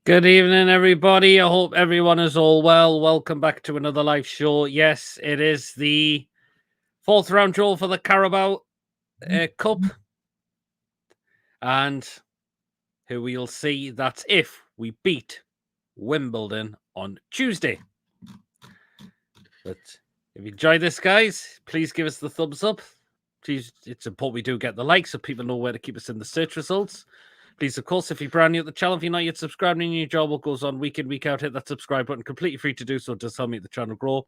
Good evening, everybody. I hope everyone is all well. Welcome back to another live show. Yes, it is the fourth round draw for the Carabao Cup. And who we'll see, that's if we beat Wimbledon on Tuesday. But if you enjoy this, guys, please give us the thumbs up. Please, it's important we do get the likes so people know where to keep us in the search results. Please, of course, if you're brand new at the channel, if you're not yet subscribed and your job what goes on week in, week out, hit that subscribe button. Completely free to do so. It does help make the channel grow.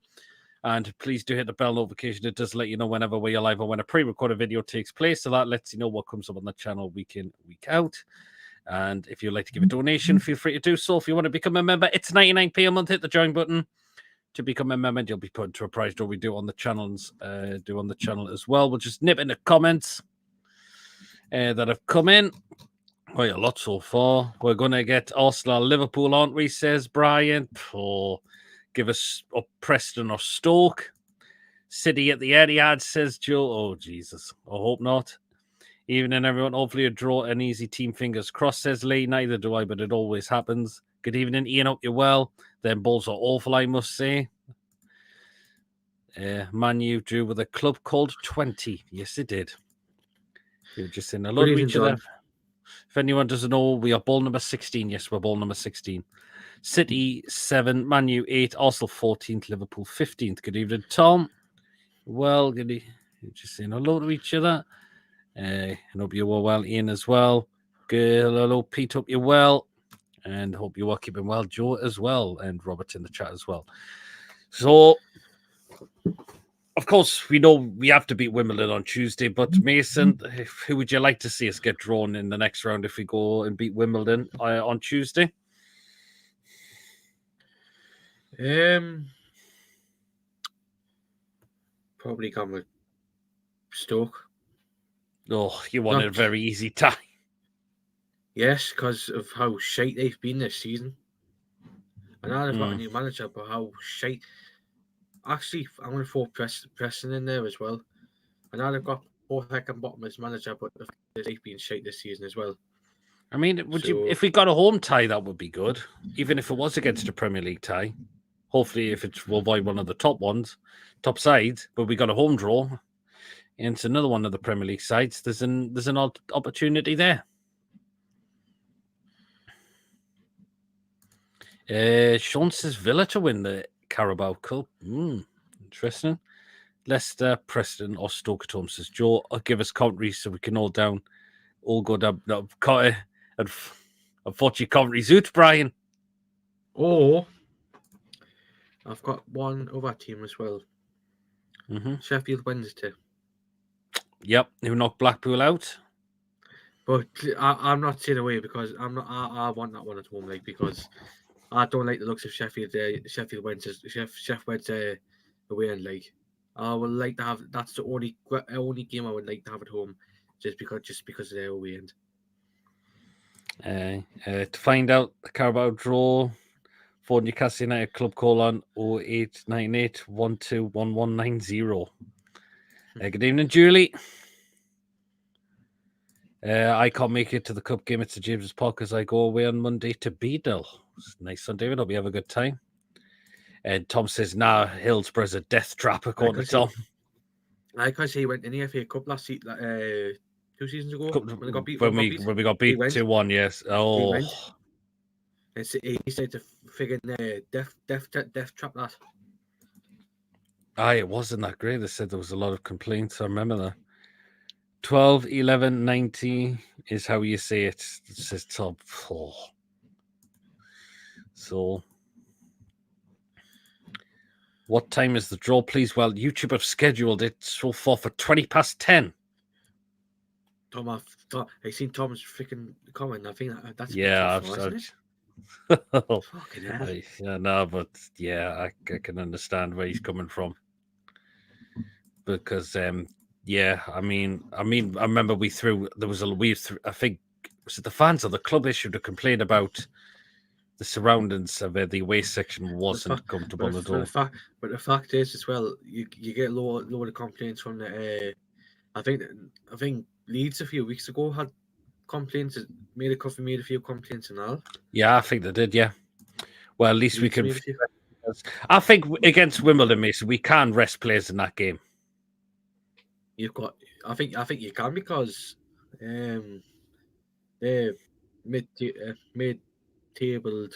And please do hit the bell notification. It does let you know whenever we're live or when a pre-recorded video takes place. So that lets you know what comes up on the channel week in, week out. And if you'd like to give a donation, feel free to do so. If you want to become a member, it's 99p a month. Hit the join button to become a member. You'll be put into a prize draw we do on the channels, as well. We'll just nip in the comments that have come in. Quite a lot so far. We're going to get Arsenal, Liverpool, aren't we, says Brian. Or give us up Preston or Stoke. City at the Etihad, says Joe. Oh, Jesus. I hope not. Evening, everyone. Hopefully a draw, an easy team. Fingers crossed, says Lee. Neither do I, but it always happens. Good evening, Ian. Hope you're well. Them balls are awful, I must say. Man U drew with a club called 20. Yes, it did. You were just in a lot of each other. If anyone doesn't know, we are ball number 16. Yes, we're ball number 16. City 7, Man U 8, Arsenal 14th, Liverpool 15th. Good evening, Tom. Well, good just saying hello to each other. I hope you were well, Ian, as well. Good, hello, Pete. Hope you're well. And hope you are keeping well, Joe, as well. And Robert in the chat as well. So, of course, we know we have to beat Wimbledon on Tuesday, but Mason, who would you like to see us get drawn in the next round if we go and beat Wimbledon on Tuesday? Probably gone with Stoke. Oh, you wanted a very easy tie. Yes, because of how shite they've been this season. I know they've got a new manager, but how shite. Actually, I'm going to throw Preston in there as well. I know they've got both heck and bottom as manager, but they've been shite this season as well. I mean, if we got a home tie, that would be good. Even if it was against a Premier League tie. Hopefully, if we'll avoid one of the top top sides, but we got a home draw. And it's another one of the Premier League sides. There's an opportunity there. Sean says Villa to win the Carabao Cup. Interesting. Leicester, Preston, or Stoke at home, says Joe. Give us Coventry so we can all go down. Unfortunately, Coventry's out, Brian. Or I've got one other team as well. Sheffield Wednesday. Yep, who knocked Blackpool out. But I'm not staying away because I want that one at home, because I don't like the looks of Sheffield Wednesday away in league. I would like to have that's the only game I would like to have at home, just because of their away end. To find out the Carabao draw for Newcastle United Club, call on 0898 121190. Good evening, Julie. I can't make it to the cup game. It's the James's Park as I go away on Monday to Beadle. Nice one, David. Hope you have a good time. And Tom says, Hillsborough's a death trap, according to Tom. Because he went in the FA Cup last season, 2 seasons ago, when we got beat. When we got beat 2-1, yes. Oh. He said to figure death trap that. It wasn't that great. They said there was a lot of complaints. I remember that. 12, 11, 90 is how you say it. It says top 4. So, what time is the draw, please? Well, YouTube have scheduled it so far for 10:20. Tom, I seen Tom's freaking comment. I think that's isn't it? Fucking hell. Yeah, no, but I can understand where he's coming from. Because I remember I think was it the fans of the club issued a complaint about the surroundings of the away section wasn't comfortable at all. But the fact is as well, you get a load of complaints from the I think Leeds a few weeks ago had complaints. Made a few complaints and all. Yeah, I think they did. Yeah. Well, at least we Leeds can. made a few. I think against Wimbledon, Mason, we can rest players in that game. You've got. I think you can because they're mid-tabled.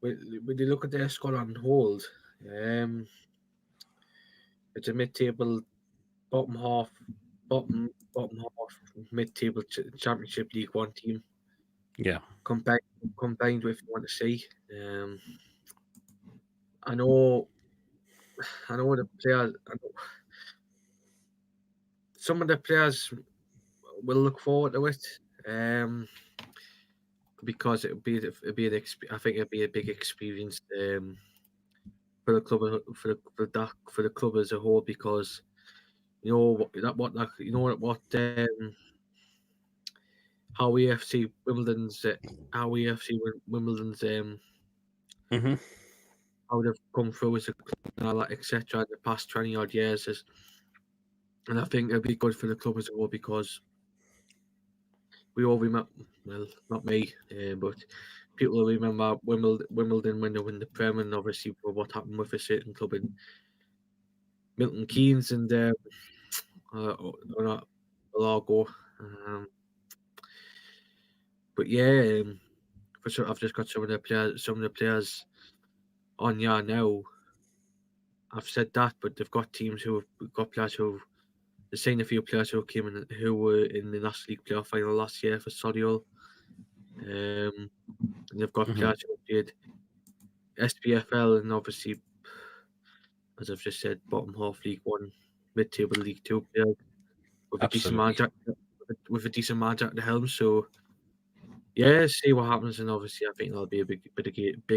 When you look at their score on hold, it's a mid-table, bottom half, bottom half, mid-table Championship League One team. Yeah. Combined with what to see. I know the players. Some of the players will look forward to it. Because I think it'd be a big experience for the club for the club as a whole because you know how EFC Wimbledon's Mm-hmm. how they've come through as a club and all that etc. in the past 20 odd years and I think it'd be good for the club as a whole because we all remember, well, not me, but people will remember Wimbledon when they win the Prem and obviously what happened with a certain club in Milton Keynes and Largo. But yeah, for sure, I've just got some of the players on now. I've said that, but they've got teams who have got players who. They've seen a few players who came in who were in the National League playoff final last year for Solihull. And they've got players who played SPFL and obviously, as I've just said, bottom half League One, mid-table League Two players with Absolutely. a decent manager at the helm. So yeah, see what happens, and obviously I think that'll be a big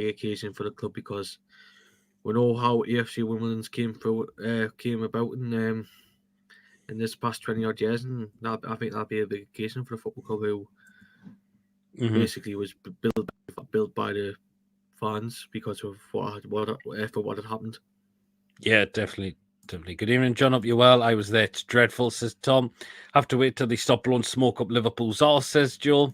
occasion for the club because we know how AFC Wimbledon's came about in this past 20 odd years, and I think that'll be a big occasion for the football club who basically was built by the fans because of what had happened. Yeah, definitely. Definitely. Good evening, John. Hope you're well. I was there. It's dreadful, says Tom. Have to wait till they stop blowing smoke up Liverpool's arse, says Joel.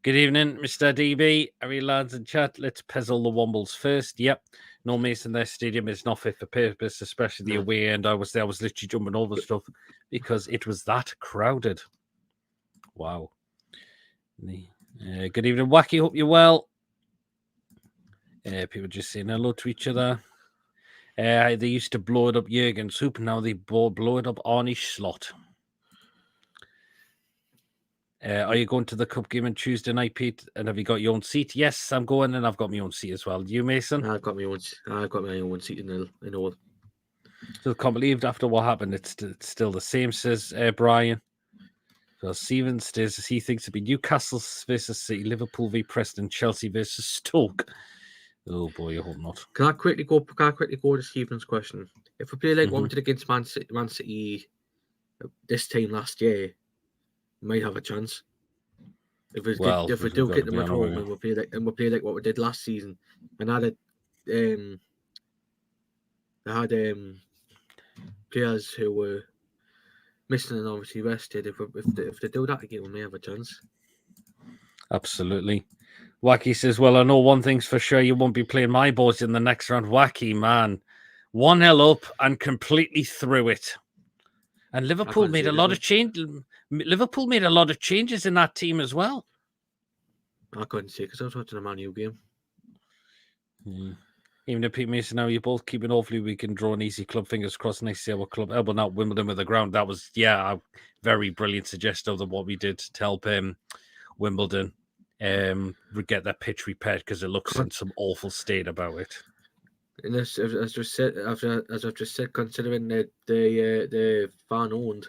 Good evening, Mr. DB. Every lads in chat. Let's pezzle the Wombles first. Yep. No Mason, their stadium is not fit for purpose, especially the away end. I was there. I was literally jumping over stuff because it was that crowded. Wow. Good evening, Wacky. Hope you're well. People just saying hello to each other. They used to blow it up Jurgen's hoop, now they blow it up Arnie Slot. Are you going to the cup game on Tuesday night, Pete? And have you got your own seat? Yes, I'm going, and I've got my own seat as well. You, Mason? I've got my own seat in all. Still can't believe after what happened, it's still the same, says Brian. So Stevens stays as he thinks it'd be Newcastle versus City, Liverpool v Preston, Chelsea versus Stoke. Oh boy, I hope not. Can I quickly go to Stephen's question? If we play like what we did against Man City this time last year, we might have a chance. If we do get them at home and we play like what we did last season, and they had players who were missing and obviously rested. If they do that again, we may have a chance. Absolutely. Wacky says, well, I know one thing's for sure, you won't be playing my boys in the next round. Wacky, man. 1-0 up and completely through it. And Liverpool made a lot of Liverpool made a lot of changes in that team as well. I couldn't see because I was watching a Man U game. Even if Pete Mason, now you're both keeping, hopefully we can draw an easy club. Fingers crossed. Nice to see our club elbow out Wimbledon with the ground. That was, a very brilliant suggestion of what we did to help Wimbledon get that pitch repaired because it looks in some awful state about it. And as I've just said, considering that the fan owned,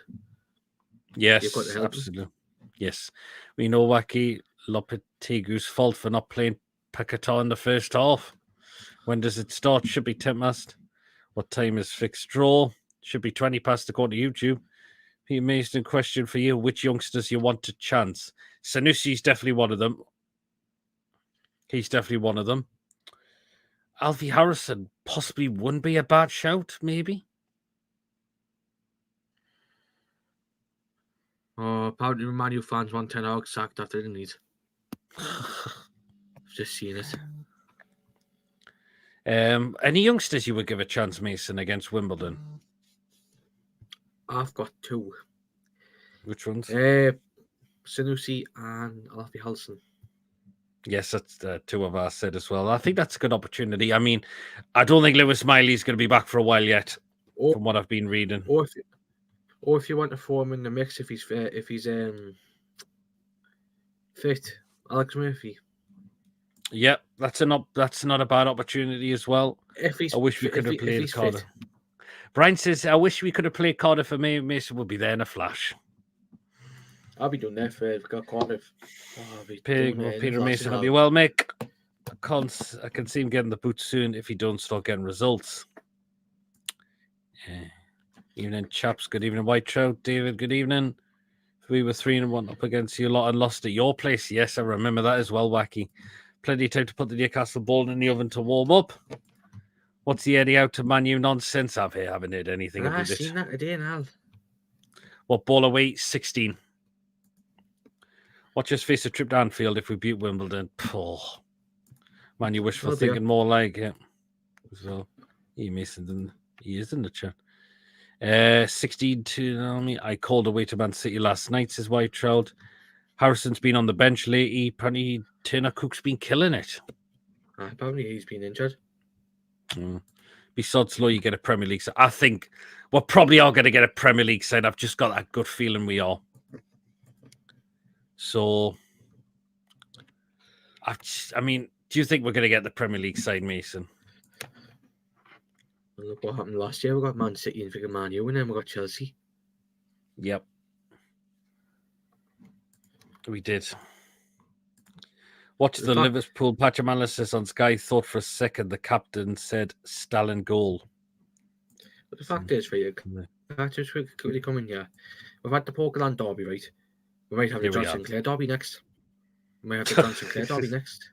yes, absolutely, yes. We know Wacky Lopetegu's fault for not playing Paquetá in the first half. When does it start? Should be 10 past. What time is fixed draw? Should be 20 past according to YouTube. Pete Mason, question for you: which youngsters you want to chance? Sanusi's definitely one of them. He's definitely one of them. Alfie Harrison possibly wouldn't be a bad shout, maybe. Oh, apparently Man U fans want Ten Hag sacked after the need. I've just seen it. Any youngsters you would give a chance, Mason, against Wimbledon? I've got two. Which ones? Sanusi and Alfie Halson. Yes, that's two of us said as well. I think that's a good opportunity. I mean, I don't think Lewis Miley's going to be back for a while yet, from what I've been reading. Or if you want to throw him in the mix, if he's fit, Alex Murphy. Yeah, that's not a bad opportunity as well. I wish we could have played Cardiff. Brian says, I wish we could have played Cardiff for me. Mason would be there in a flash. I'll be doing that if got Cardiff. Peter Mason will be well, Mick. I can see him getting the boot soon if he don't start getting results. Evening, chaps. Good evening, White Trout. David, good evening. We were 3-1 up against you lot and lost at your place. Yes, I remember that as well, Wacky. Plenty of time to put the Newcastle ball in the oven to warm up. What's the Eddie out to Man U nonsense? I haven't heard anything about it. I've seen that today now. What, ball away? 16. Watch us face a trip to Anfield if we beat Wimbledon. Oh, man, you wishful thinking more like it. So, he is in the chat. 16-2. I called away to Man City last night, says White Trout. Harrison's been on the bench lately. Apparently, Turner Cook's been killing it. Apparently, he's been injured. Besides, slow, you get a Premier League side. I think we're probably all going to get a Premier League side. I've just got that good feeling we are. So, I mean, do you think we're going to get the Premier League side, Mason? Well, look what happened last year. We got Man City and freaking Man U, and then we got Chelsea. Yep. We did. Watch the Liverpool patch analysis on Sky. Thought for a second the captain said Stalin goal. But the fact is, right, just quickly come in here. We've had the Portland derby, right? We might have the John Sinclair derby next. We might have the John Sinclair derby next.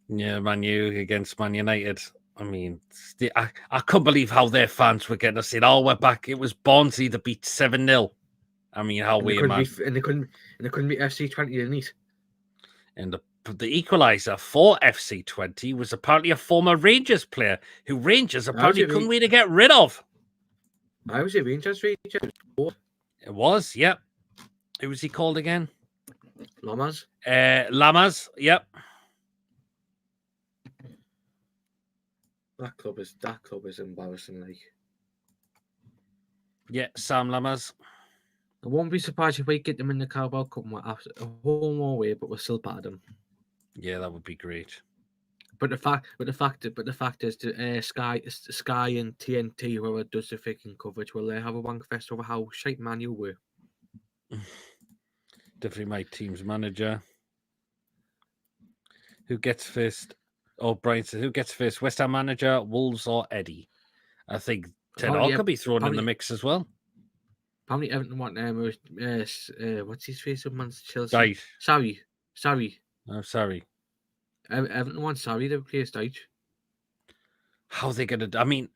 Yeah, Man U against Man United. I mean, I couldn't believe how their fans were getting us in. Oh, we're back. It was Barnsley that beat 7-0. I mean, how weird, man. And they couldn't be FC20 in it. And the equaliser for FC20 was apparently a former Rangers player who Rangers apparently couldn't wait to get rid of. I was a Rangers. It was, yep. Who was he called again? Lamas. Lamas, yep. That club is embarrassing, like. Yeah, Sam Lamas. I won't be surprised if we get them in the Carabao Cup after a whole more way, but we're still bad at them. Yeah, that would be great. But the fact is, Sky and TNT, whoever does the freaking coverage, will they have a wank fest over how shite Man U were? Definitely my team's manager. Who gets first? Oh, Brian says, who gets first? West Ham manager, Wolves, or Eddie? I think Ten Hag could be thrown in the mix as well. Apparently, Everton want what's his face of Man's Chelsea? Dyche. Sorry. Oh, sorry. Everton wants Sorry to replace Dyche. How are they going to? I mean,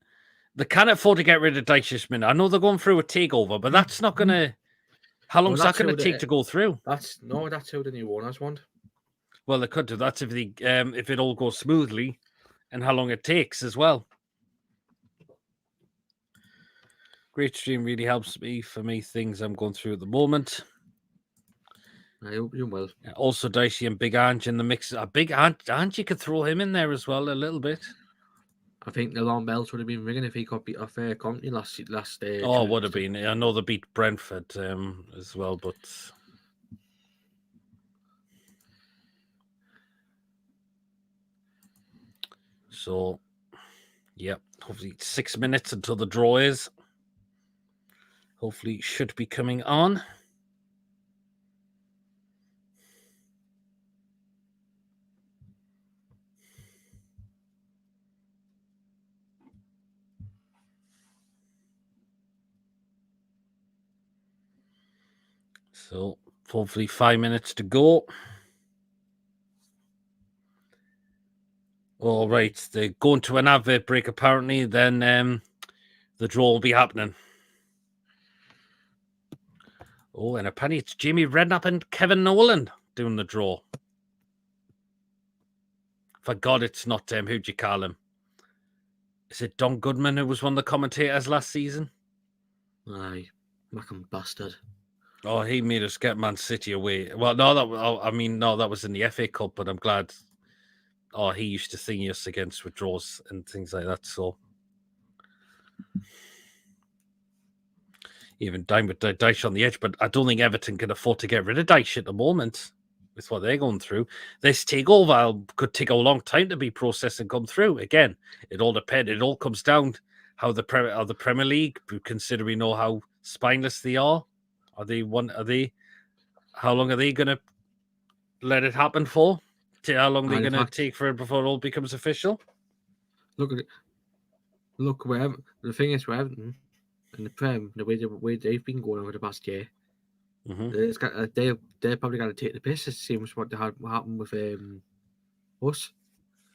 they can't afford to get rid of Dyche this minute. I know they're going through a takeover, but that's not going to. How long is that going to take to go through? That's how the new owners want. Well, they could do. That's if it all goes smoothly, and how long it takes as well. Great stream really helps me for me things I'm going through at the moment. I hope you will. Also, Dicey and Big Ange in the mix. A Big Ange, you could throw him in there as well a little bit. I think the alarm bells would have been ringing if he got beat off Company last. Oh, would have been. I know they beat Brentford as well, but. So, yep. Hopefully 6 minutes until the draw is. Hopefully it should be coming on. So, hopefully 5 minutes to go. All right, they're going to an advert break apparently. Then the draw will be happening. Oh, and apparently it's Jamie Redknapp and Kevin Nolan doing the draw. For God, it's not who'd you call him? Is it Don Goodman who was one of the commentators last season? Aye, Mackham bastard. Oh, he made us get Man City away. Well, no, that was in the FA Cup, but I'm glad. Oh, he used to sing us against withdrawals and things like that. So even down with Dyche on the edge, but I don't think Everton can afford to get rid of Dyche at the moment with what they're going through. This takeover could take a long time to be processed and come through. Again, it all depends. It all comes down how the Premier League, consider we know how spineless they are. Are they? How long are they going to let it happen for? How long are they going to take for it before it all becomes official? Look at it. Look where the thing is, where Everton and the Prem, the way they've been going over the past year, they're probably going to take the piss. It seems what happened with us.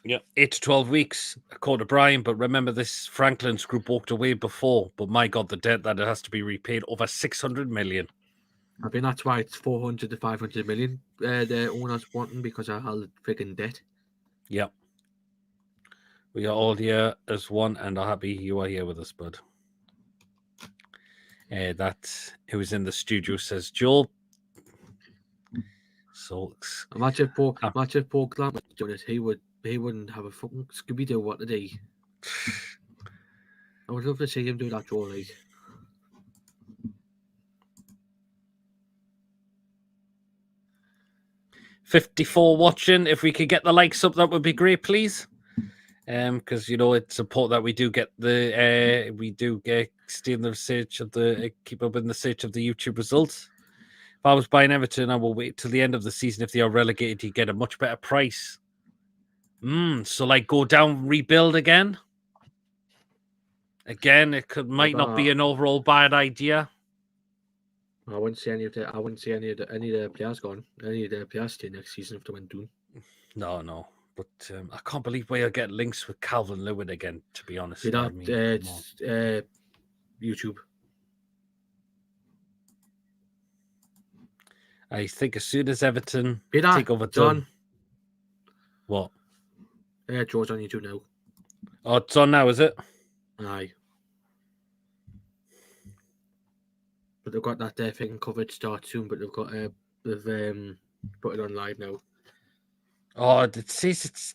Yeah, 8 to 12 weeks, according to Brian. But remember, this Franklin's group walked away before. But my God, the debt that it has to be repaid, over 600 million. I think that's why it's 400 to 500 million the owners wanting, because of how the freaking debt. Yep. We are all here as one and are happy you are here with us, bud. That who was in the studio says, Joel. So imagine if Paul Grant was doing it, he wouldn't have a fucking Scooby-Doo what to do. I would love to see him do that draw league. $54 watching. If we could get the likes up, that would be great, please. Because it's important that we do get stay in the search of keep up in the search of the YouTube results. If I was buying Everton, I will wait till the end of the season. If they are relegated, you get a much better price. So like go down, rebuild again. Again, it might not be an overall bad idea. I wouldn't see any of the players gone. Any of the players stay next season if they went down. No. But I can't believe we are getting links with Calvin Lewin again, to be honest. It's YouTube. I think as soon as Everton take over John. What? George on YouTube now. Oh, it's on now, is it? Aye. But they've got that thing covered start soon, but they've put it on live now. Oh, it says it's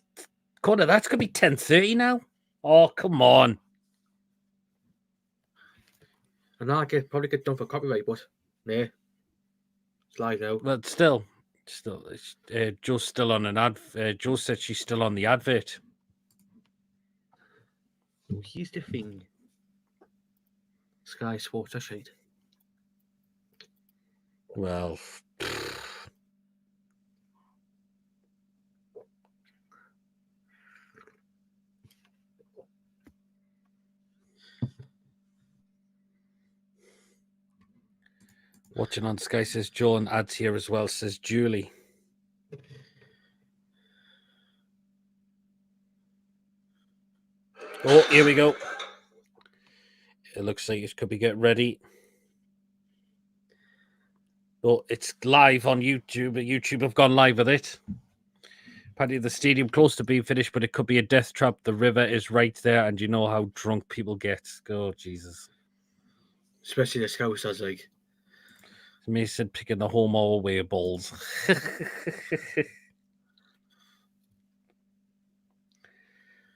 Connor, that's gonna be 10:30 now. Oh, come on. And I probably get done for copyright, but nah. It's live now. But still, Joe's still on an ad. Joe said she's still on the advert. So here's the thing. Sky Sports are shite. Well, watching on Sky says John, ads here as well, says Julie. Oh, here we go. It looks like it could be getting ready. Oh, it's live on YouTube. YouTube have gone live with it. Apparently the stadium close to being finished, but it could be a death trap. The river is right there, and you know how drunk people get. Oh, Jesus. Especially the Scousers, like. Mason picking the home or away balls.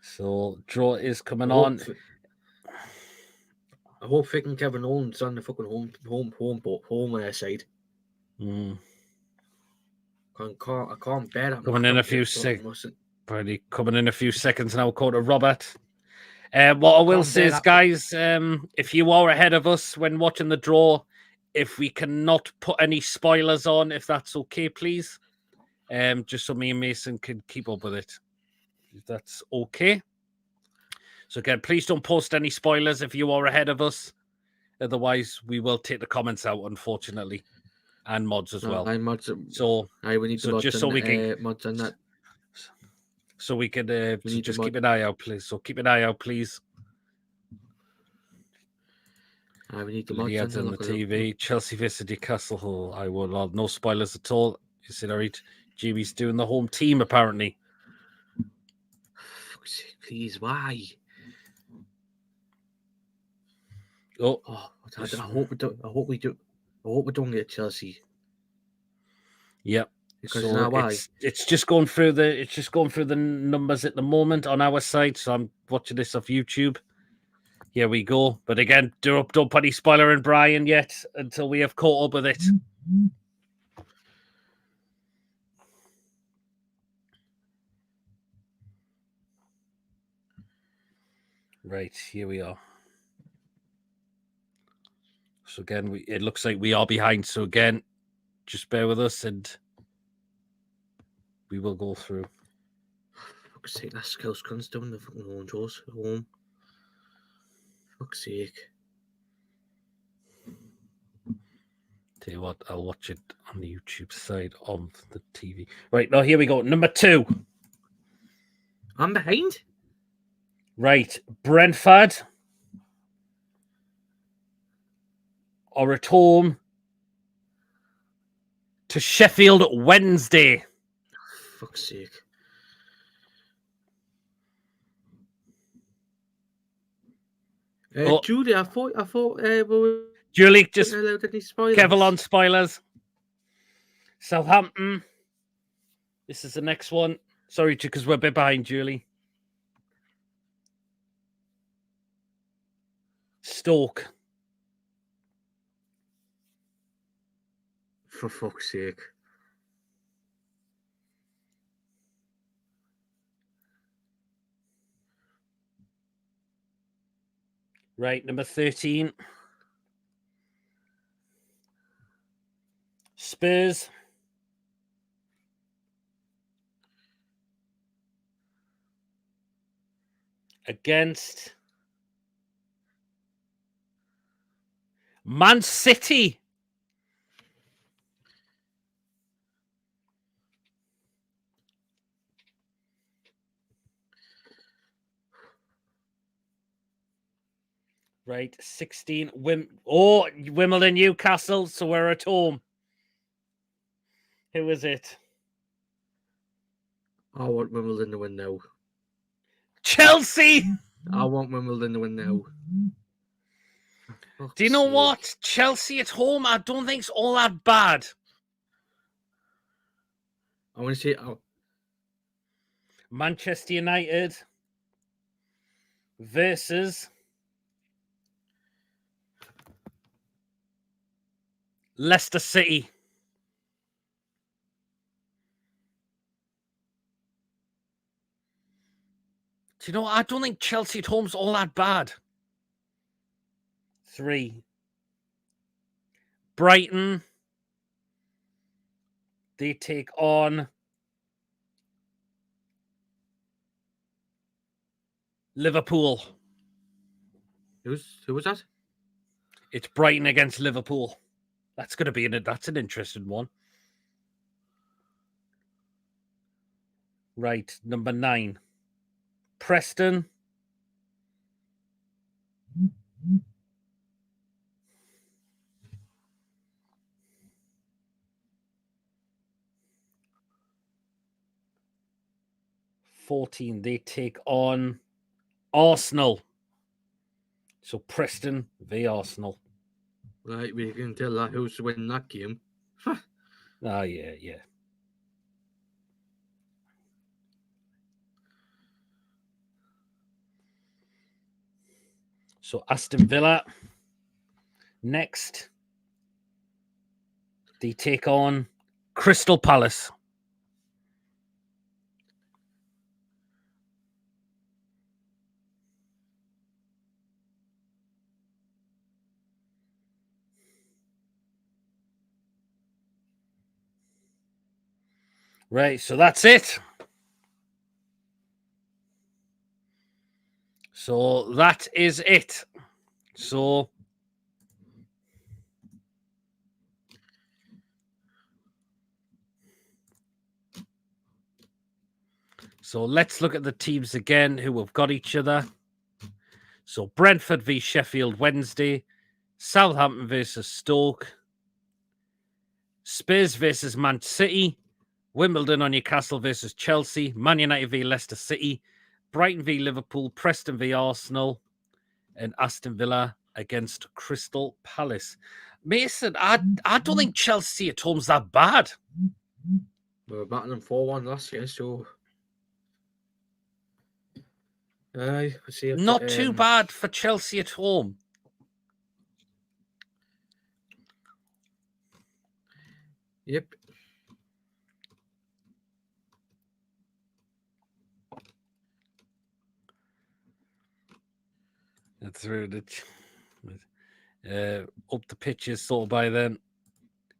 So, draw is coming on. I hope freaking Kevin Owens on the fucking home side. I can't bear that. Coming in a few seconds. Probably coming in a few seconds now, quarter Robert. What I will say is, guys, if you are ahead of us when watching the draw, if we cannot put any spoilers on, if that's okay, please. Just so me and Mason can keep up with it. If that's okay. So again, please don't post any spoilers if you are ahead of us. Otherwise, we will take the comments out, unfortunately. And mods as well. Mods, we need the mods just so we can mods on that. So we can just keep an eye out, please. So keep an eye out, please. We need the The mods ads on the look at TV. Chelsea versus Newcastle. Oh, I will. No spoilers at all. Is it all right? Jimmy's doing the home team apparently. Fuck's sake, please, why? Oh, I hope we don't. I hope we do. I hope we don't get Chelsea. yep. Because So now why? it's just going through the numbers at the moment on our side. So I'm watching this off YouTube. Here we go. But again, don't put any spoiler in Brian yet until we have caught up with it. Right, here we are. So again, it looks like we are behind. So again, just bear with us and we will go through. Fuck's sake, that Scouse cunt's doing the fucking own chores at home. Fuck's sake. Tell you what, I'll watch it on the YouTube side of the TV. Right, now here we go. Number 2. I'm behind? Right, Brentford are at home to Sheffield Wednesday. Fuck's sake. Julie, I thought Julie, just allowed any spoilers. careful on spoilers. Southampton. This is the next one. Sorry, because we're a bit behind, Julie. Stoke. For fuck's sake. Right, number 13. Spurs. Against Man City. Right, 16. Wimbledon, Newcastle, so we're at home. Who is it? I want Wimbledon to win now. Chelsea! I want Wimbledon to win now. Do you know what? Chelsea at home, I don't think it's all that bad. I want to see. Manchester United versus Leicester City. Do you know what? I don't think Chelsea at home's all that bad. 3. Brighton. They take on Liverpool. Who was that? It's Brighton against Liverpool. That's going to be that's an interesting one. Right, number 9. Preston. They take on Arsenal. So Preston v Arsenal. Right, we can tell that who's winning that game. Oh, yeah. So Aston Villa. Next, they take on Crystal Palace. Right, so that's it. So that is it. So let's look at the teams again who have got each other. So Brentford v Sheffield Wednesday, Southampton versus Stoke, Spurs versus Man City, Wimbledon on Newcastle versus Chelsea, Man United v Leicester City, Brighton v Liverpool, Preston v Arsenal, and Aston Villa against Crystal Palace. Mason, I don't think Chelsea at home's that bad. We were batting them 4-1 last year, so Not too bad for Chelsea at home. Yep. Through up the pitches sort of by then.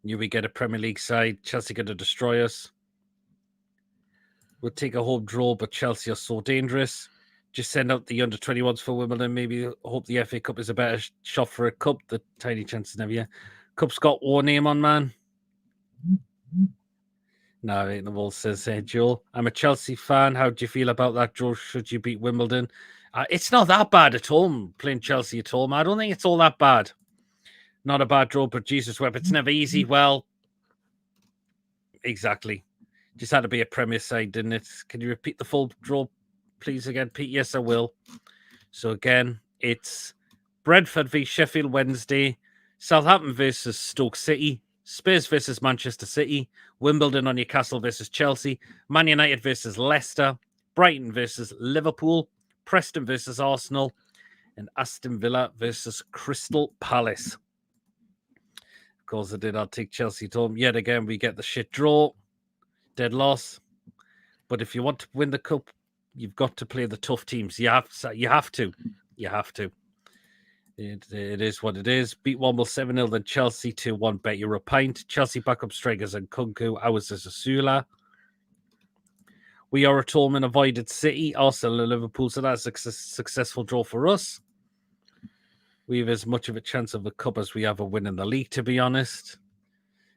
Knew we get a Premier League side. Chelsea going to destroy us. We'll take a home draw, but Chelsea are so dangerous. Just send out the under-21s for Wimbledon. Maybe hope the FA Cup is a better shot for a cup. The tiny chances never yet. Cup's got war name on, man. No, ain't the ball, says Joe. I'm a Chelsea fan. How do you feel about that, Joe? Should you beat Wimbledon? It's not that bad at home, playing Chelsea at home. I don't think it's all that bad. Not a bad draw, but Jesus, Webb, it's never easy. Well, exactly. Just had to be a Premier side, didn't it? Can you repeat the full draw, please, again, Pete? Yes, I will. So, again, it's Brentford v Sheffield Wednesday, Southampton versus Stoke City, Spurs versus Manchester City, Wimbledon on Newcastle versus Chelsea, Man United versus Leicester, Brighton versus Liverpool, Preston versus Arsenal, and Aston Villa versus Crystal Palace. Of course, I did. I'll take Chelsea at home. Yet again, we get the shit draw. Dead loss. But if you want to win the cup, you've got to play the tough teams. You have to. It is what it is. Beat Womble 7-0, then Chelsea 2-1. Bet you're a pint. Chelsea backup strikers and Kunku. Ours is Asula. We are at home and avoided City, Arsenal, and Liverpool. So that's a successful draw for us. We have as much of a chance of the cup as we have a win in the league, to be honest.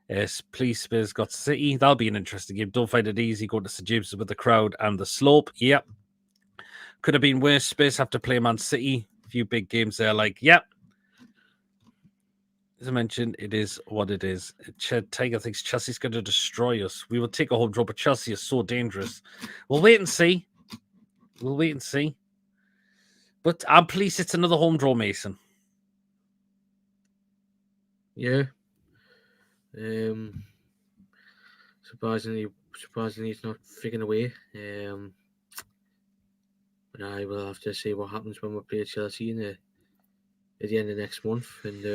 Yes, please, Spurs got City. That'll be an interesting game. Don't find it easy going to St James's with the crowd and the slope. Yep. Could have been worse. Spurs have to play Man City. A few big games there. Yep. As I mentioned, it is what it is. Tiger thinks Chelsea's going to destroy us. We will take a home draw, but Chelsea is so dangerous. We'll wait and see. But I'm pleased it's another home draw, Mason. Yeah. Surprisingly, it's not freaking away. But I will have to see what happens when we play Chelsea at the end of next month, and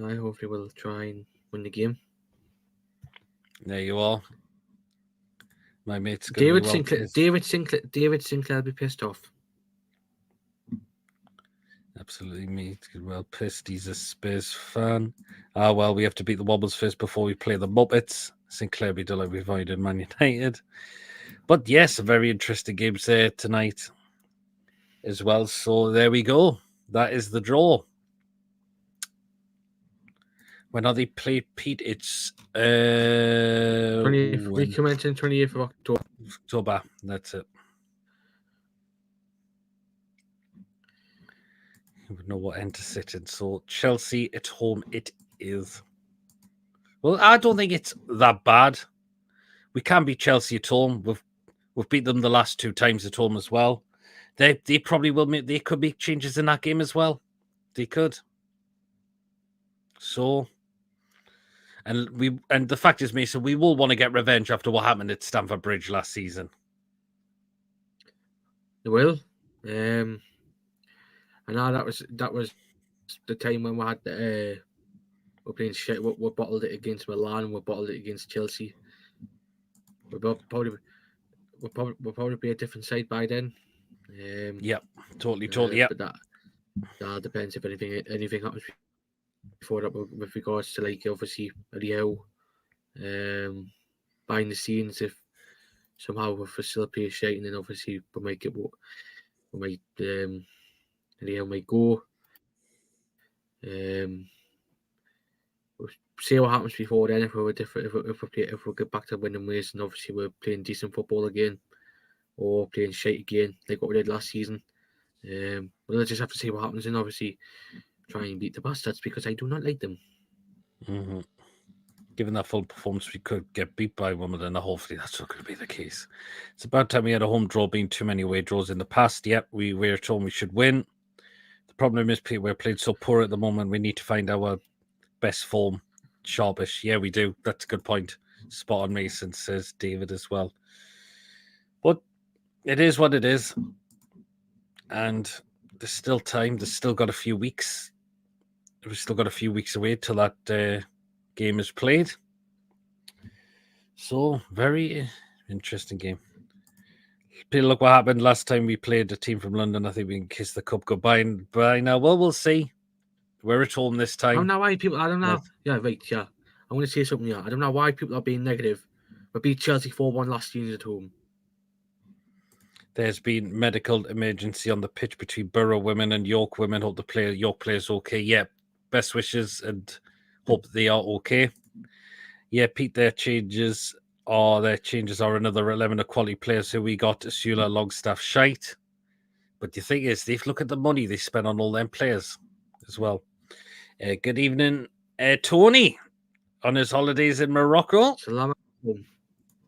I hopefully will try and win the game. There you are. My mate's David Sinclair will be pissed off. Absolutely, mate. Well pissed. He's a Spurs fan. Well, we have to beat the Wobbles first before we play the Muppets. Sinclair be delighted we avoided Man United. But yes, a very interesting games there tonight as well. So there we go. That is the draw. When are they played, Pete? It's we commence on 28th of October. October. That's it. We know what end to sit in. So Chelsea at home it is. Well, I don't think it's that bad. We can beat Chelsea at home. We've beat them the last 2 times at home as well. They probably will make. They could make changes in that game as well. They could. So, and the fact is, Mason, we will want to get revenge after what happened at Stamford Bridge last season. They will. I know that was the time when we had we're playing shit. We bottled it against Milan. We bottled it against Chelsea. We'll probably be a different side by then. Yep, totally. Yep. But that depends if anything happens before that with regards to obviously Riel, behind the scenes. If somehow we facilitate shit, and then obviously Riel might go. We'll see what happens before then. If we get back to winning ways, and obviously we're playing decent football again, or playing shit again, like what we did last season, We'll just have to see what happens, and obviously try and beat the bastards because I do not like them. Mm-hmm. Given that full performance, we could get beat by Wimbledon. Hopefully, that's not going to be the case. It's about time we had a home draw, being too many away draws in the past. Yep, we were told we should win. The problem is we're playing so poor at the moment. We need to find our best form, sharpish. Yeah, we do. That's a good point. Spot on, Mason, says David as well. But it is what it is. And there's still time. There's still got a few weeks. We've still got a few weeks away till that game is played. So, very interesting game. Look what happened last time we played a team from London. I think we can kiss the cup goodbye and by now. Well, we'll see. We're at home this time. I don't know why people. I don't know. Yes. Yeah, right. Yeah, I want to say something. Yeah, I don't know why people are being negative. We beat Chelsea 4-1 last year at home. There's been medical emergency on the pitch between Borough women and York women. Hope the York players okay. Yeah, best wishes and hope they are okay. Yeah, Pete, their changes are another 11 of quality players who we got. Sula, Longstaff, shite. But the thing is, they look at the money they spent on all them players as well. Good evening, Tony, on his holidays in Morocco. Salam alaikum.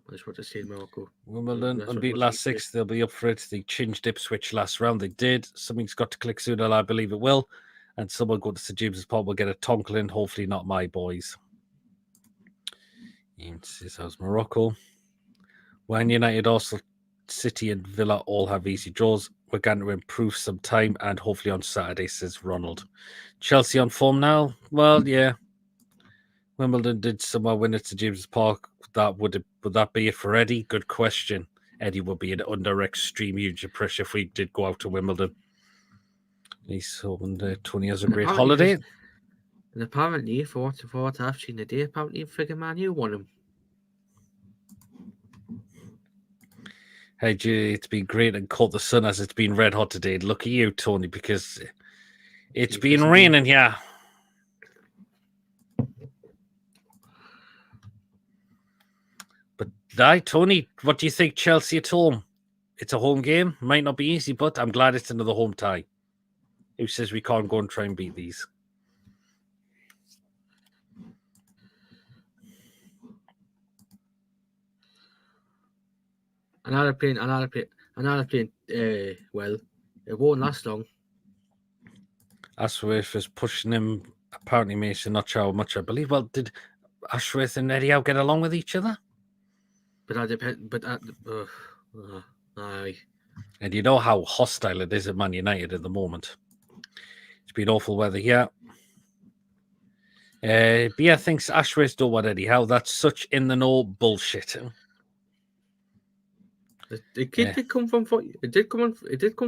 That's what they say in Morocco. Wimbledon That's unbeat what last six. They'll be up for it. They changed Ipswich last round. They did. Something's got to click sooner. I believe it will. And someone go to St James's Pub will get a Tonklin. Hopefully not my boys. And this is how's Morocco. When United, Arsenal, City and Villa all have easy draws, we're going to improve some time and hopefully on Saturday, says Ronald. Chelsea on form now? Well, yeah. Wimbledon did somehow win at St James's Park. Would that be it for Eddie? Good question. Eddie would be under extreme huge pressure if we did go out to Wimbledon. He's hoping Tony has a great holiday. And apparently, for what I've seen today, apparently friggin' Man U won him. Hey, it's been great and caught the sun as it's been red hot today. Look at you, Tony, because it's been raining here. But Tony, what do you think? Chelsea at home? It's a home game. Might not be easy, but I'm glad it's another home tie. Who says we can't go and try and beat these? Another plane. Well, it won't last long. Ashworth is pushing him. Apparently, Mason, not sure how much I believe. Well, did Ashworth and Eddie Howe get along with each other? But that depends. But aye. And you know how hostile it is at Man United at the moment. It's been awful weather here. Bia thinks Ashworth don't want Eddie Howe. That's such in the know bullshit. The kid did come from foot. It did come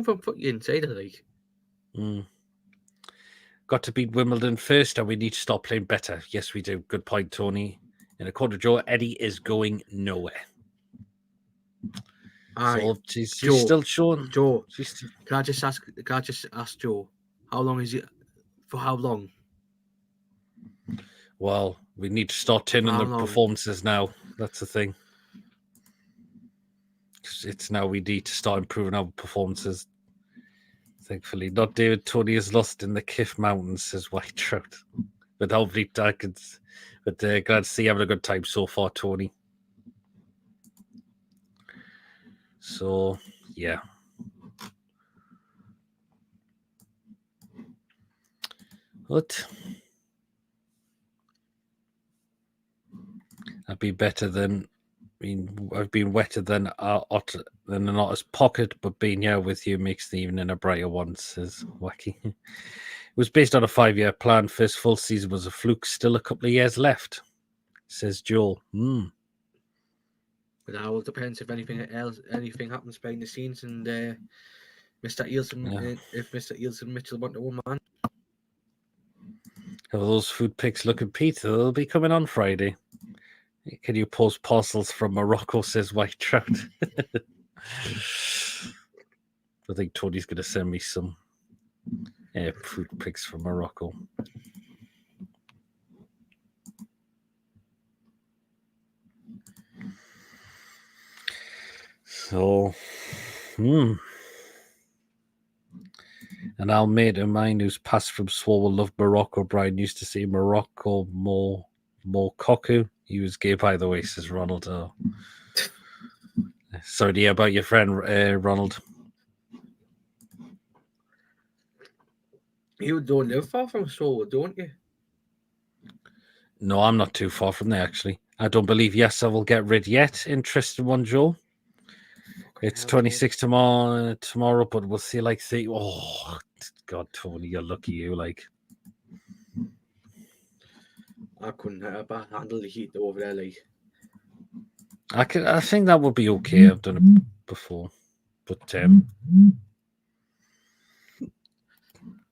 from foot inside of like. Got to beat Wimbledon first, and we need to start playing better. Yes, we do. Good point, Tony. In a quarter Joe, Eddie is going nowhere. So she's still showing. Joe, can I just ask Joe, how long is it? For how long? Well, we need to start turning the performances now. That's the thing. It's now we need to start improving our performances. Thankfully, not David. Tony is lost in the Kiff Mountains, says White Trout. But hopefully, but glad to see you having a good time so far, Tony. So, yeah. But I'd be better than. I've been wetter than an otter's pocket, but being here with you makes the evening a brighter one, says Wacky. It was based on a 5-year plan. First full season was a fluke. Still a couple of years left, says Joel. But that all depends if anything happens behind the scenes, and Mr. Eilson, if Mr. Eilson Mitchell want a woman. Have those food pics looking, Pete? They'll be coming on Friday. Can you post parcels from Morocco, says White Trout. I think Tony's going to send me some food pics from Morocco. So, An old mate of mine who's passed from Swallow loved Morocco. Brian used to say Morocco more Koku. He was gay, by the way, says Ronald. Oh. Sorry to hear about your friend, Ronald. You don't live far from Swallow, don't you? No, I'm not too far from there, actually. I don't believe Yasser will get rid yet. Interesting one, Joe. It's 26 tomorrow, but we'll see like see. Oh, God, Tony, you're lucky you like. I couldn't handle the heat over there, like. I think that would be okay. I've done it before, but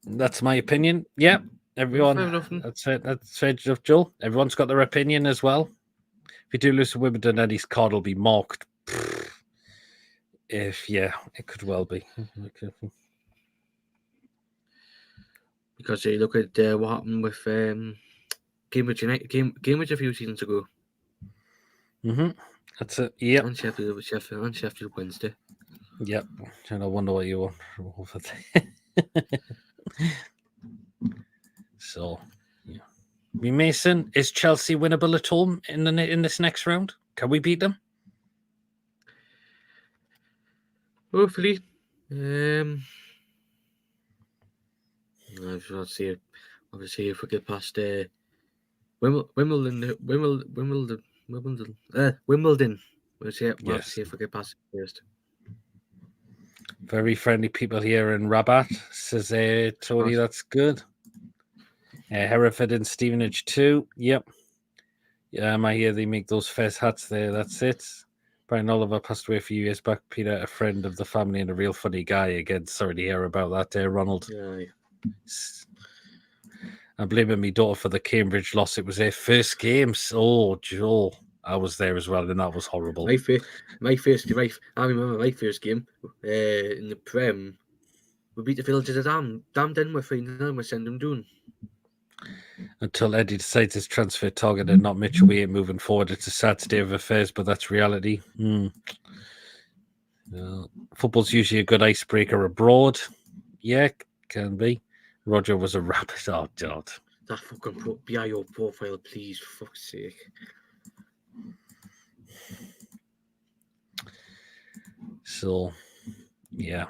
that's my opinion. Yeah, everyone. That's it. That's it, Joel. Everyone's got their opinion as well. If you do lose to Wimbledon, Eddie's card will be marked. If it could well be. Because you look at what happened with Cambridge United, Cambridge a few seasons ago. That's it. Yep. And Sheffield Wednesday. Yep. And I wonder what you want. So, yeah. Mason, is Chelsea winnable at home in this next round? Can we beat them? Hopefully. Obviously, if we get past Wimbledon. We'll see if we get past it first. Very friendly people here in Rabat, says Tony. That's good. Hereford and Stevenage too. Yep. I hear they make those fez hats there. That's it. Brian Oliver passed away a few years back. Peter, a friend of the family and a real funny guy. Again, sorry to hear about that there, Ronald. Yeah. I'm blaming my daughter for the Cambridge loss. It was their first game. Oh, Joel. I was there as well, and that was horrible. I remember my first game in the Prem. We beat the Village of the Dam, didn't we? 3-0, we send them doing. Until Eddie decides his transfer target and not Mitchell Wheat moving forward. It's a sad state of affairs, but that's reality. Football's usually a good icebreaker abroad. Yeah, can be. Roger was a rabbit. Oh, God. That fucking BIO profile, please, for fuck's sake. So, yeah.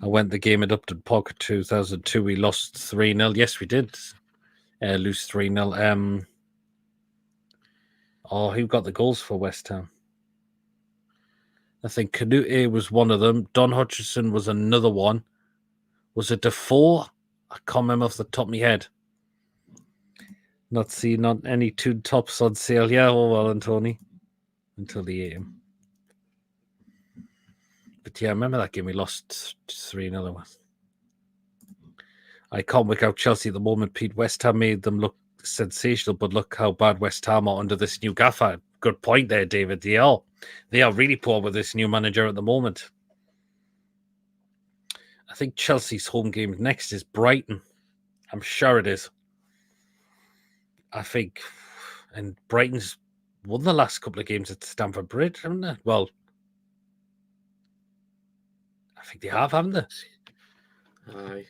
I went the game at Upton Park 2002. We lost 3-0. Yes, we did lose 3-0. Who got the goals for West Ham? I think Canute was one of them. Don Hutchinson was another one. Was it Defoe? I can't remember off the top of my head. Not any two tops on sale. Yeah, Tony. Until the AM. But yeah, I remember that game. We lost 3-0. I can't work out Chelsea at the moment. Pete, West Ham made them look sensational, but look how bad West Ham are under this new gaffer. Good point there, David. They are really poor with this new manager at the moment. I think Chelsea's home game next is Brighton. I'm sure it is. I think, and Brighton's won the last couple of games at Stamford Bridge, haven't they? Well, I think they have, haven't they? Aye.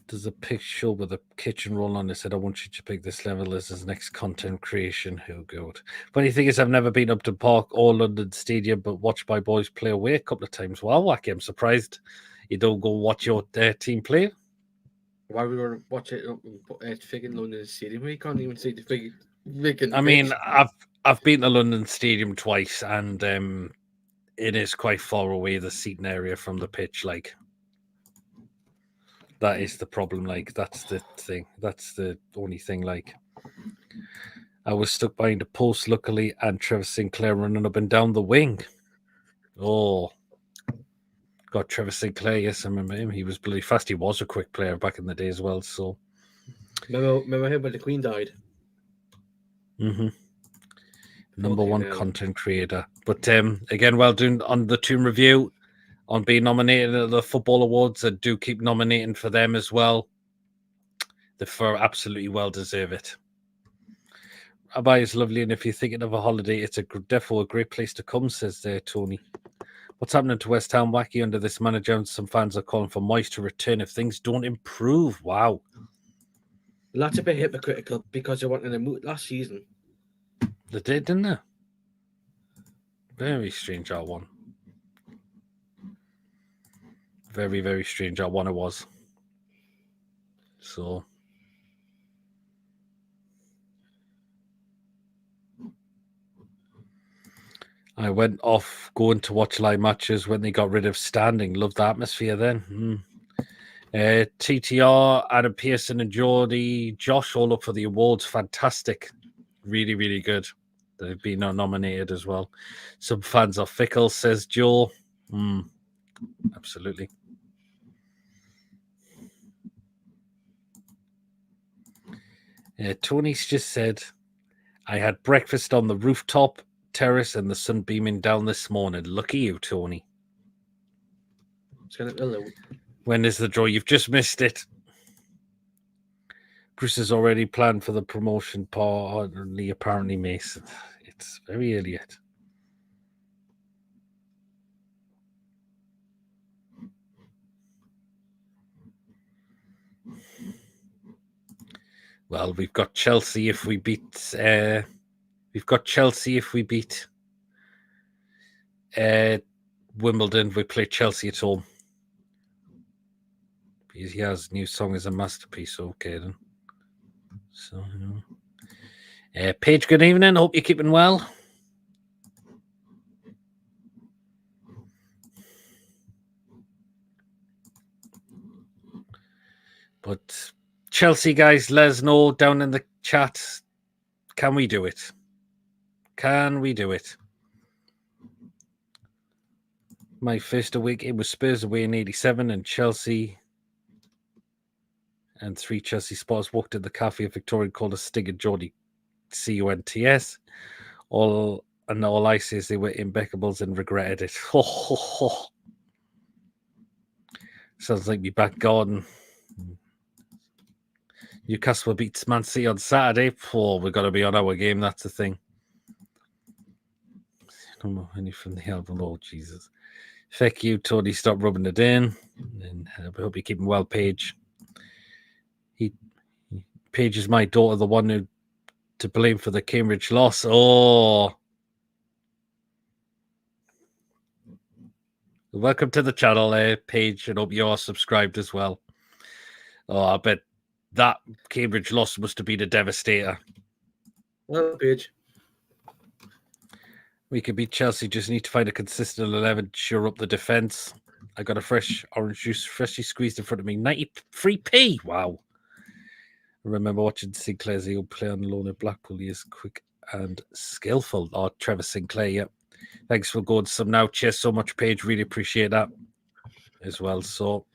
There's a picture with a kitchen roll on it. Said, I want you to pick this level as his next content creation. Who good? Funny thing is, I've never been up to Park or London Stadium, but watched my boys play away a couple of times. Wow, Wacky, I'm surprised you don't go watch your team play. Why we were watching it friggin' London Stadium? We can't even see the friggin' I mean, I've been to London Stadium twice, and it is quite far away, the seating area from the pitch. Like, that is the problem. Like, that's the thing. That's the only thing. Like, I was stuck behind a post, luckily, and Trevor Sinclair running up and down the wing. Oh, God, Trevor Sinclair. Yes, I remember him. He was bloody fast. He was a quick player back in the day as well. So, remember him when the Queen died? Mm-hmm. Number one content creator. But again, well done on the Tomb Review, on being nominated at the Football Awards, and do keep nominating for them as well. They absolutely well deserve it. Rabai is lovely, and if you're thinking of a holiday, it's definitely a great place to come, says Tony. What's happening to West Ham? Wacky under this manager, and some fans are calling for Moyes to return if things don't improve. Wow. That's a bit hypocritical because they wanted to move last season. They did, didn't they? Very strange, that one. Very, very strange, that one it was. So... I went off going to watch live matches when they got rid of standing. Loved the atmosphere then. TTR, Adam Pearson and Geordie, Josh all up for the awards. Fantastic. Really, really good. They've been nominated as well. Some fans are fickle, says Joe. Absolutely. Tony's just said, I had breakfast on the rooftop terrace and the sun beaming down this morning. Lucky you, Tony. It's going to... When is the draw? You've just missed it. Bruce has already planned for the promotion party, apparently, Mason. It's very early yet. Well, we've got Chelsea if we beat... Wimbledon. We play Chelsea at home. He has new song as a masterpiece. Okay, then. So, Paige, good evening. Hope you're keeping well. But Chelsea guys, let us know down in the chat. Can we do it? Can we do it? My first week, it was Spurs away in 87 and Chelsea and 3 Chelsea spotters walked in the cafe of Victoria called a Stig and Geordie CUNTS. All I say is they were imbeccables and regretted it. Sounds like me back garden. Newcastle beats Man City on Saturday. We've got to be on our game. That's the thing. No more money from the album. Lord Jesus. Feck you, Tony. Stop rubbing it in. And I hope you're keeping well, Paige. Paige is my daughter, the one who to blame for the Cambridge loss. Oh. Welcome to the channel, Paige, and hope you are subscribed as well. Oh, I bet that Cambridge loss must have been a devastator. Well, Paige. We could beat Chelsea, just need to find a consistent 11, shore up the defence. I got a fresh orange juice, freshly squeezed in front of me. 93p. Wow. I remember watching Sinclair's he'll play on loan at Blackpool. He is quick and skillful. Oh, Trevor Sinclair, yeah. Thanks for going some now. Cheers so much, Paige. Really appreciate that as well. So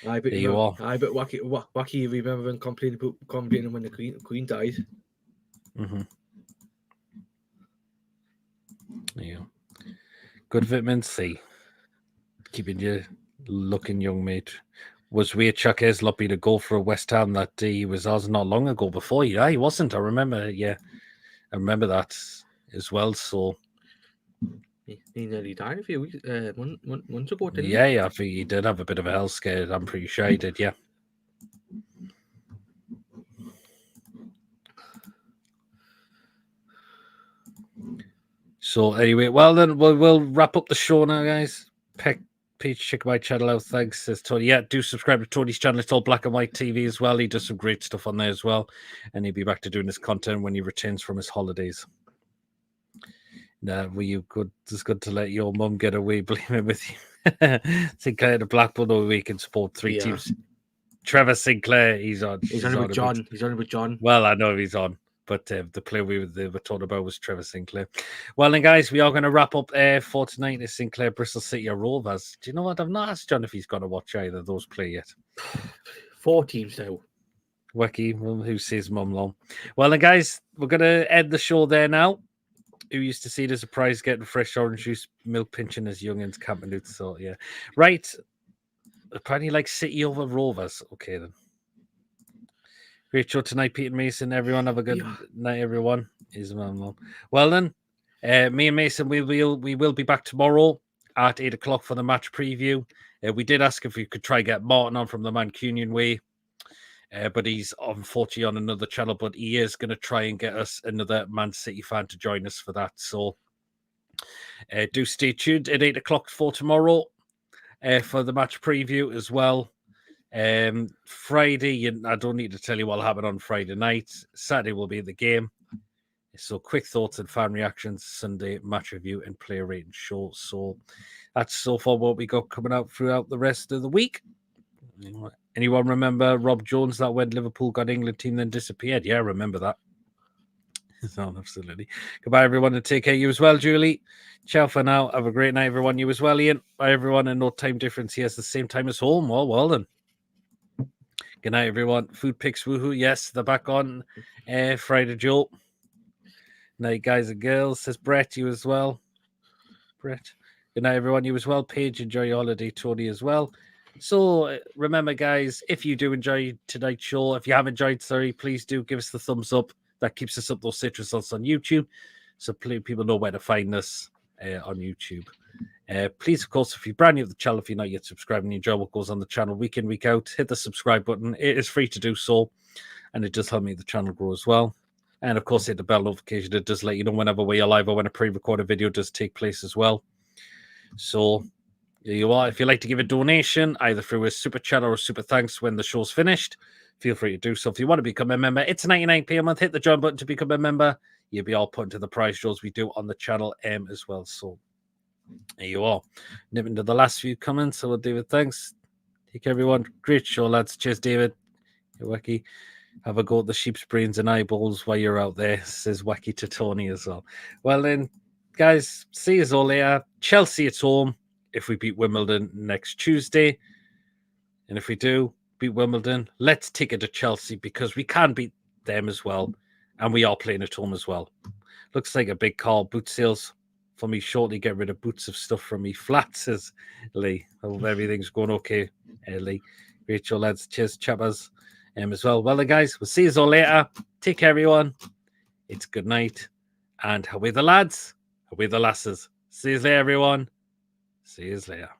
there you are. I bet Wacky remember when complaining when the Queen died. Mm-hmm. Yeah. Good vitamin C. Keeping you looking young, mate. Was weird Chuck Heslop being a goal for West Ham that day? He was ours not long ago before. Yeah, he wasn't. I remember. Yeah, I remember that as well. So he nearly died a few weeks, months ago, didn't he? Yeah, I think he did have a bit of a health scare. I'm pretty sure he did. Yeah. So anyway, well then we'll wrap up the show now, guys. Peach, check my channel out. Thanks, says Tony. Yeah, do subscribe to Tony's channel. It's all Black and White TV as well. He does some great stuff on there as well. And he'll be back to doing his content when he returns from his holidays. Were you good? It's good to let your mum get away blaming with you. Sinclair to Blackpool, no, we can support 3 teams. Trevor Sinclair, he's on. He's on with John. He's on with John. Well, I know he's on. But the player they were talking about was Trevor Sinclair. Well, then, guys, we are going to wrap up for tonight. Is Sinclair, Bristol City, or Rovers? Do you know what? I've not asked John if he's going to watch either of those play yet. 4 teams now. Wacky, who says mum long. Well, then, guys, we're going to end the show there now. Who used to see it as a prize getting fresh orange juice, milk pinching as youngins camping out. So, yeah. Right. Apparently, like City over Rovers. Okay, then. Great show tonight, Peter Mason. Everyone have a good night, everyone. Well then, me and Mason, we will be back tomorrow at 8 o'clock for the match preview. We did ask if we could try get Martin on from the Mancunian way, but he's unfortunately on another channel, but he is going to try and get us another Man City fan to join us for that. So do stay tuned at 8 o'clock for tomorrow for the match preview as well. Friday, I don't need to tell you what'll happen on Friday night. Saturday will be the game. So quick thoughts and fan reactions, Sunday match review and player rating show. So that's so far what we got coming out throughout the rest of the week. Anyone remember Rob Jones that when Liverpool got England team then disappeared? Yeah, I remember that. So absolutely. Goodbye, everyone, and take care. You as well, Julie. Ciao for now. Have a great night, everyone. You as well, Ian. Bye, everyone. And no time difference here. It's the same time as home. Well then. Good night, everyone. Food picks, woohoo. Yes, they're back on Friday, Joe. Night, guys and girls. Says Brett, you as well. Brett. Good night, everyone. You as well. Paige, enjoy your holiday. Tony as well. So remember, guys, if you do enjoy tonight's show, if you have enjoyed, please do give us the thumbs up. That keeps us up those hit results on YouTube. So people know where to find us on YouTube. Please, of course, if you're brand new to the channel, if you're not yet subscribed and you enjoy what goes on the channel week in, week out, hit the subscribe button. It is free to do so. And it does help me the channel grow as well. And of course, hit the bell notification. It does let you know whenever we're live or when a pre-recorded video does take place as well. So there you are. If you'd like to give a donation, either through a super chat or a super thanks when the show's finished, feel free to do so. If you want to become a member, it's 99p a month. Hit the join button to become a member. You'll be all put into the prize shows we do on the channel as well. So there you are. Nipping to the last few comments. So, David, thanks. Take care, everyone. Great show, lads. Cheers, David. You're wacky. Have a go at the sheep's brains and eyeballs while you're out there, says Wacky to Tony as well. Well, then, guys, see you all later. Chelsea at home if we beat Wimbledon next Tuesday. And if we do beat Wimbledon, let's take it to Chelsea because we can beat them as well. And we are playing at home as well. Looks like a big call. Boot sales for me shortly. Get rid of boots of stuff from me flat, says Lee. I hope everything's going okay, Lee. Great show, lads. Cheers, chappers. As well. Well, then, guys, we'll see you all later. Take care, everyone. It's good night. And away the lads, away the lasses. See you later, everyone. See you later.